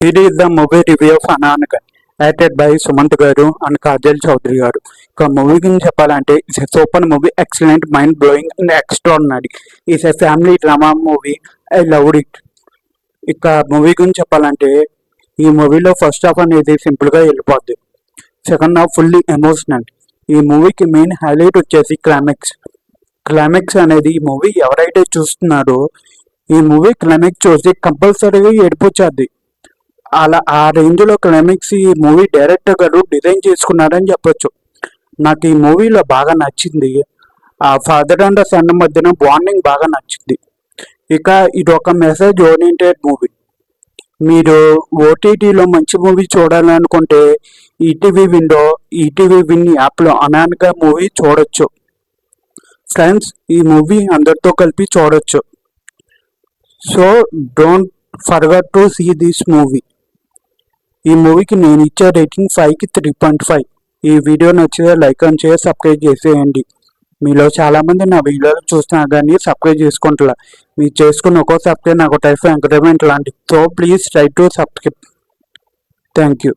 It is the movie review of Ananagan, acted by Sumant Garu and Kajal Chaudhary garu. ఇక movie గురించి చెప్పాలంటే it's a super movie, excellent, mind blowing and extraordinary. It's a family drama movie. I loved it. ఇక movie గురించి చెప్పాలంటే ఈ మూవీలో first half అనేది సింపుల్గా వెళ్ళిపోద్ది. Second half fully emotional. ఈ మూవీకి మెయిన్ హైలైట్ వచ్చేసి క్లైమాక్స్ అనేది ఈ మూవీ ఎవరైతే చూస్తున్నారో ఈ మూవీ క్లైమాక్స్ చూసి కంపల్సరీగా ఏడిపోచ్చేది. అలా ఆ రేంజ్లో క్లైమాక్స్ ఈ మూవీ డైరెక్టర్ గారు డిజైన్ చేసుకున్నారని చెప్పొచ్చు. నాకు ఈ మూవీలో బాగా నచ్చింది ఆ ఫాదర్ అండ్ సన్ మధ్యన బాండింగ్ బాగా నచ్చింది. ఇక ఇది ఒక మెసేజ్ ఓరియంటెడ్ మూవీ. మీరు ఓటీటీలో మంచి మూవీ చూడాలనుకుంటే ఈటీవీ విన్ యాప్లో అనామిక మూవీ చూడొచ్చు. ఫ్రెండ్స్, ఈ మూవీ అందరితో కలిపి చూడొచ్చు. So don't forget to see this movie. ఈ మూవీకి నేను ఇచ్చే రేటింగ్ 5కి 3.5. ఈ వీడియో నచ్చితే లైక్ అండ్ షేర్, సబ్స్క్రైబ్ చేసేయండి. మీలో చాలామంది నా వీడియోలు చూస్తున్నా కానీ సబ్స్క్రైబ్ చేసుకుంటున్నా. మీరు చేసుకున్న ఒక్కో సబ్స్క్రైబ్ నాకు టైప్ ఎంకరేజ్మెంట్ లాంటి. So please try to subscribe. Thank you.